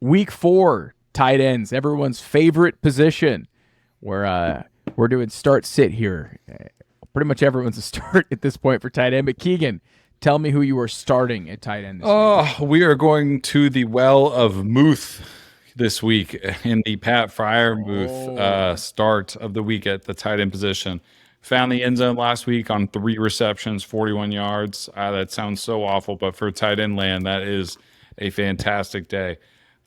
Week 4, tight ends, everyone's favorite position. We're doing start sit here. Pretty much everyone's a start at this point for tight end. But Keegan, tell me who you are starting at tight end this week. We are going to the well of Muth this week in the Pat Freiermuth start of the week at the tight end position. Found the end zone last week on 3 receptions, 41 yards. That sounds so awful, but for tight end land, that is a fantastic day.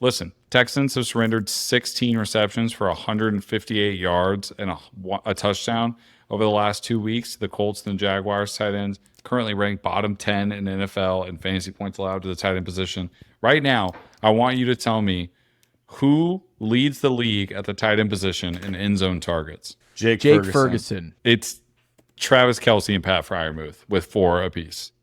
Listen, Texans have surrendered 16 receptions for 158 yards and a touchdown over the last 2 weeks. The Colts and the Jaguars tight ends currently ranked bottom 10 in the NFL in fantasy points allowed to the tight end position. Right now, I want you to tell me who leads the league at the tight end position in end zone targets. Jake Ferguson. It's Travis Kelce and Pat Freiermuth with 4 apiece.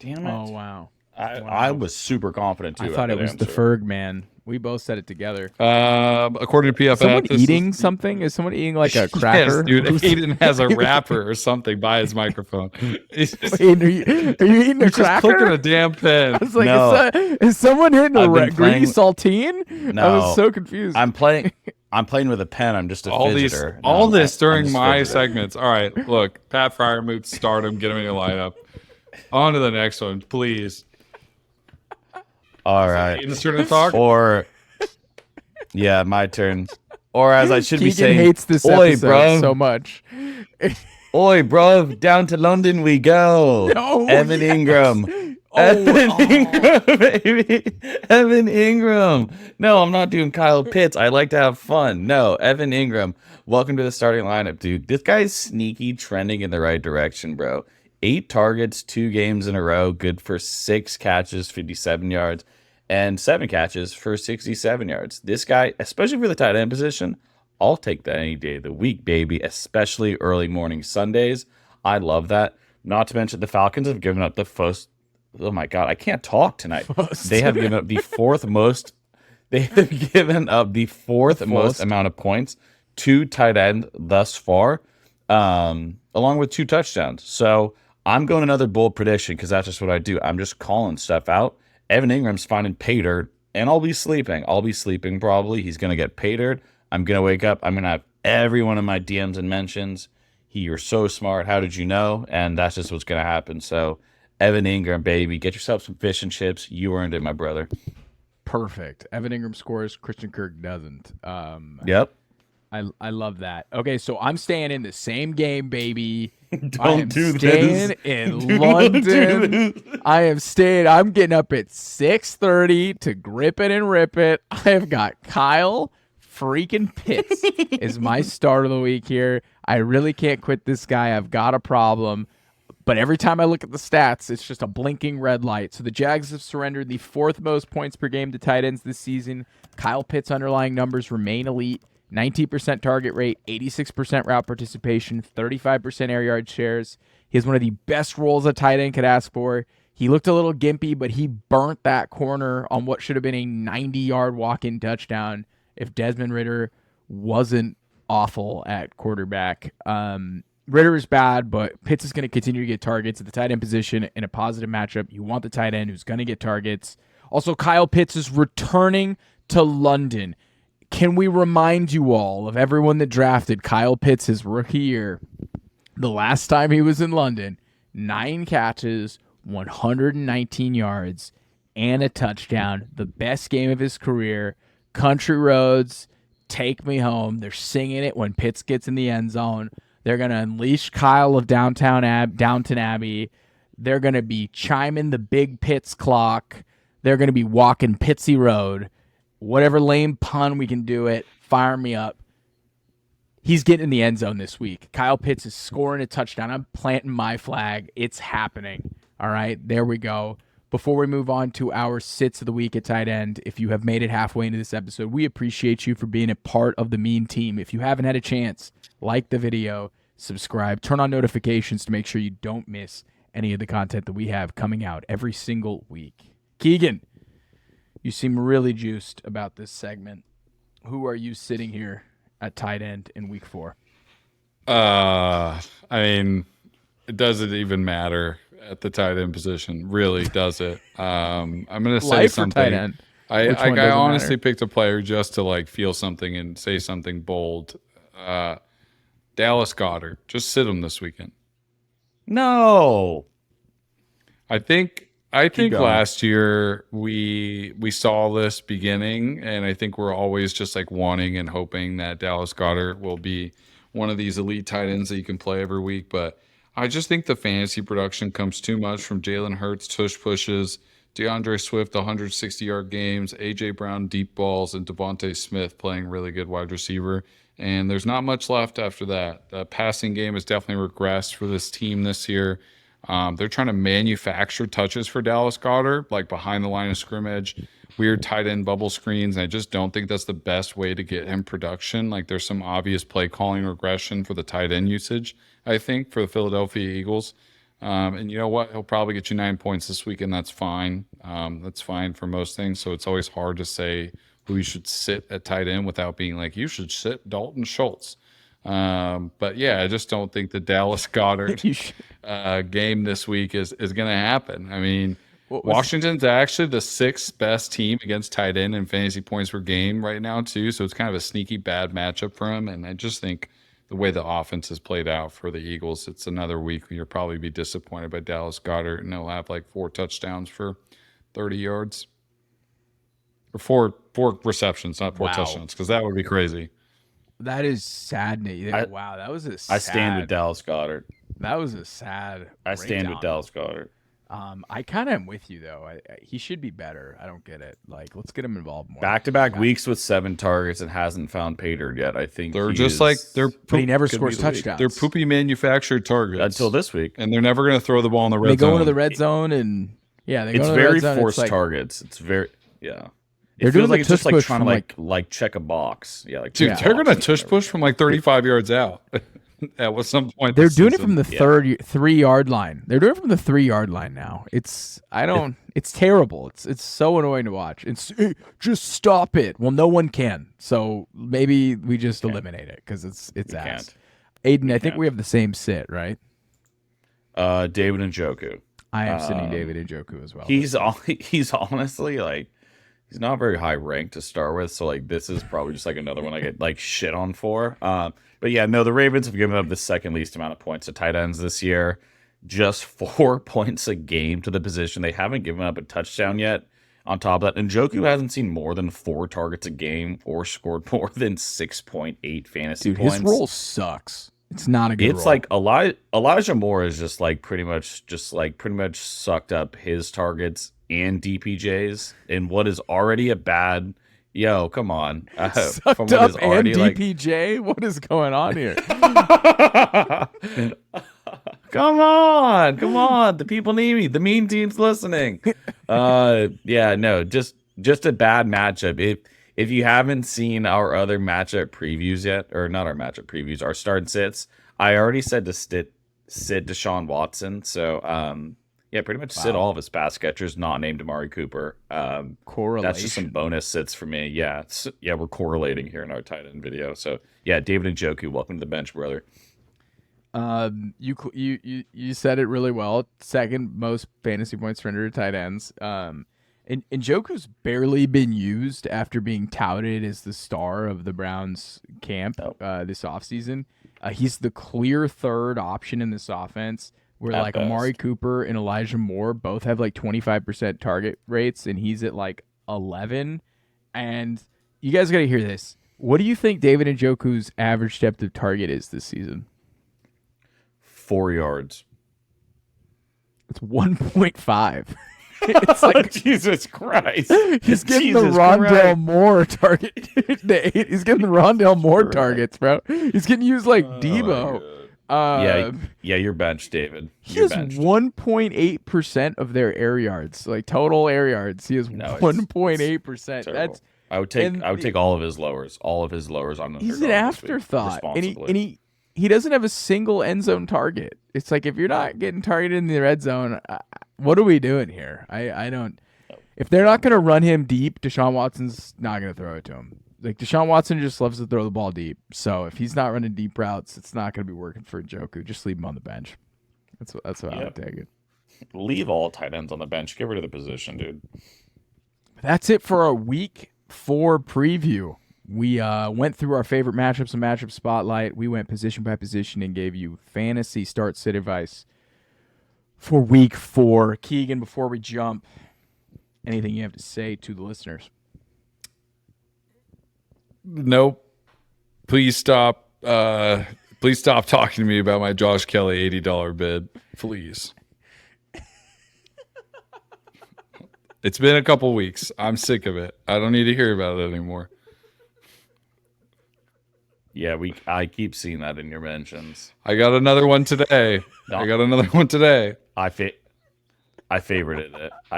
Damn it. Oh, wow. I was super confident, too. I thought it was the Ferg man. We both said it together. According to PFF, someone eating something? Is someone eating like a cracker? Yes, dude. Aidan has a wrapper or something by his microphone. Wait, are you eating a cracker? Just clicking a damn pen. I was like, no. is someone hitting a greedy saltine? No, I was so confused. I'm playing with a pen. I'm just a fidgeter. All this during my segments. All right, look, Pat Freiermuth, start him, get him in your lineup. On to the next one, please. All right. Aidan's turn to talk? Yeah, my turn. Or as I should Keegan be saying, hates this episode bro. so much. Oi, bro, down to London we go. No, Evan Engram. Engram, baby. Evan Engram. No, I'm not doing Kyle Pitts. I like to have fun. No, Evan Engram. Welcome to the starting lineup, dude. This guy's sneaky trending in the right direction, bro. 8 targets, 2 games in a row, good for 6 catches, 57 yards, and 7 catches for 67 yards. This guy, especially for the tight end position, I'll take that any day of the week, baby, especially early morning Sundays. I love that. Not to mention the Falcons have given up the first. Oh my God, I can't talk tonight. They have given up the 4th most. They have given up the 4th most amount of points to tight end thus far, along with 2 touchdowns. So I'm going another bold prediction because that's just what I do. I'm just calling stuff out. Evan Ingram's finding pay dirt, and I'll be sleeping. I'll be sleeping probably. He's going to get pay dirt. I'm going to wake up. I'm going to have every one of my DMs and mentions. You're so smart. How did you know? And that's just what's going to happen. So Evan Engram, baby, get yourself some fish and chips. You earned it, my brother. Perfect. Evan Engram scores. Christian Kirk doesn't. Yep. I love that. Okay, so I'm staying in the same game, baby. Don't do this. Staying in London. I am staying. I'm getting up at 6:30 to grip it and rip it. I have got Kyle freaking Pitts is my start of the week here. I really can't quit this guy. I've got a problem. But every time I look at the stats, it's just a blinking red light. So the Jags have surrendered the 4th most points per game to tight ends this season. Kyle Pitts' underlying numbers remain elite. 19% target rate, 86% route participation, 35% air yard shares. He has one of the best roles a tight end could ask for. He looked a little gimpy, but he burnt that corner on what should have been a 90-yard walk-in touchdown if Desmond Ridder wasn't awful at quarterback. Ridder is bad, but Pitts is going to continue to get targets at the tight end position in a positive matchup. You want the tight end who's going to get targets. Also, Kyle Pitts is returning to London. Can we remind you all of everyone that drafted Kyle Pitts his rookie year? The last time he was in London, 9 catches, 119 yards, and a touchdown. The best game of his career. Country roads, take me home. They're singing it when Pitts gets in the end zone. They're going to unleash Kyle of Downton Abbey. They're going to be chiming the big Pitts clock. They're going to be walking Pitsy Road. Whatever lame pun we can do it, fire me up. He's getting in the end zone this week. Kyle Pitts is scoring a touchdown. I'm planting my flag. It's happening. All right, there we go. Before we move on to our sits of the week at tight end, if you have made it halfway into this episode, we appreciate you for being a part of the mean team. If you haven't had a chance, like the video, subscribe, turn on notifications to make sure you don't miss any of the content that we have coming out every single week. Keegan, you seem really juiced about this segment. Who are you sitting here at tight end in week 4? I mean, it doesn't even matter at the tight end position. Really, does it? I'm going to say something. Tight end. Which one I doesn't honestly matter? picked a player just to like feel something and say something bold. Dallas Goedert. Just sit him this weekend. No. I think going. last year we saw this beginning, and I think we're always just like wanting and hoping that Dallas Goedert will be one of these elite tight ends that you can play every week. But I just think the fantasy production comes too much from Jalen Hurts tush pushes, DeAndre Swift 160-yard games, AJ Brown deep balls, and Devontae Smith playing really good wide receiver. And there's not much left after that. The passing game has definitely regressed for this team this year. They're trying to manufacture touches for Dallas Goedert, like behind the line of scrimmage, weird tight end bubble screens. And I just don't think that's the best way to get him production. Like there's some obvious play calling regression for the tight end usage, I think, for the Philadelphia Eagles. And you know what? He'll probably get you 9 points this week, and that's fine. That's fine for most things. So it's always hard to say who you should sit at tight end without being like, you should sit Dalton Schultz. But yeah, I just don't think the Dallas Goedert game this week is going to happen. I mean, Washington's actually the 6th best team against tight end in fantasy points per game right now too. So it's kind of a sneaky bad matchup for him. And I just think the way the offense has played out for the Eagles, it's another week where you'll probably be disappointed by Dallas Goedert, and he'll have like 4 touchdowns for 30 yards. Or four receptions, not 4 touchdowns, because that would be crazy. That is saddening. Wow, that was a sad. I stand with Dallas Goedert. That was a sad. I stand with Dallas Goedert. I kind of am with you though. He should be better. I don't get it. Like, let's get him involved more. Back-to-back weeks with 7 targets and hasn't found pay dirt yet. I think they're just like but he never scores touchdowns. They're poopy manufactured targets until this week, and they're never going to throw the ball in the red zone. They go into the red zone, and they go it's into very the red zone, forced targets. It's very They're doing like the it's just tush like push trying to from like check a box. Yeah, like dude, they're gonna tush push from like 35 yards out. At some point, they're doing it from the 3-yard line. They're doing it from the 3-yard line now. It's terrible. It's so annoying to watch. Just stop it. Well, no one can. So maybe we just eliminate it because it's ass. Aidan, I think we have the same sit, right? David Njoku. I am sitting David Njoku as well. He's honestly like. He's not very high ranked to start with, so like this is probably just like another one I get like shit on for. But yeah, no, the Ravens have given up the second least amount of points to tight ends this year, just 4 points a game to the position. They haven't given up a touchdown yet. On top of that, Njoku hasn't seen more than 4 targets a game or scored more than 6.8 fantasy points. His role sucks. It's not a good role. It's like Elijah Moore is just pretty much sucked up his targets and DPJs in what is already a bad. Yo, come on. Sucked up and DPJ? What is going on here? Come on. The people need me. The mean team's listening. Yeah, no, just a bad matchup. If you haven't seen our other matchup previews yet, or not our matchup previews, our start and sits, I already said to sit Deshaun Watson. So, yeah, pretty much sit all of his pass catchers, not named Amari Cooper. Correlation. That's just some bonus sits for me. Yeah, we're correlating here in our tight end video. So, yeah, David Njoku, welcome to the bench, brother. You said it really well. Second most fantasy points rendered to tight ends. And Njoku's barely been used after being touted as the star of the Browns camp this offseason. He's the clear third option in this offense, where like Amari Cooper and Elijah Moore both have like 25% target rates, and he's at like 11. And you guys got to hear this. What do you think David Njoku's average depth of target is this season? 4 yards. It's 1.5. It's like Jesus Christ. He's getting the Rondell Moore target. He's getting the Rondell Moore targets, bro. He's getting used like Debo. Yeah, you're benched, David. He has 1.8% of their air yards, like total air yards. He has 1.8%. That's I would take all of his lowers. All of his lowers on the. He's an afterthought, and he doesn't have a single end zone target. It's like if you're not getting targeted in the red zone, what are we doing here? I don't. If they're not going to run him deep, Deshaun Watson's not going to throw it to him. Like Deshaun Watson just loves to throw the ball deep. So if he's not running deep routes, it's not going to be working for Njoku. Just leave him on the bench. That's what I would take it. Leave all tight ends on the bench. Get rid of the position, dude. That's it for our week 4 preview. We went through our favorite matchups and matchup spotlight. We went position by position and gave you fantasy start sit advice for week 4. Keegan, before we jump, anything you have to say to the listeners? Nope. Please stop. Please stop talking to me about my Josh Kelly $80 bid. Please. It's been a couple weeks. I'm sick of it. I don't need to hear about it anymore. Yeah, I keep seeing that in your mentions. I got another one today. No. I got another one today. I favorited it. I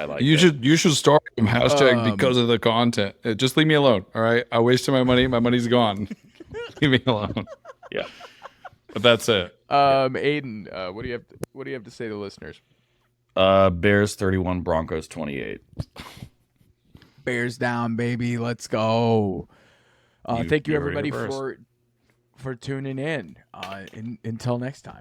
like You it. You should start them hashtag because of the content. Just leave me alone. All right. I wasted my money. My money's gone. Leave me alone. Yeah. But that's it. Aidan, what do you have to say to the listeners? Bears 31, Broncos 28. Bears down, baby. Let's go. Thank you you everybody reverse. for tuning in. Until next time.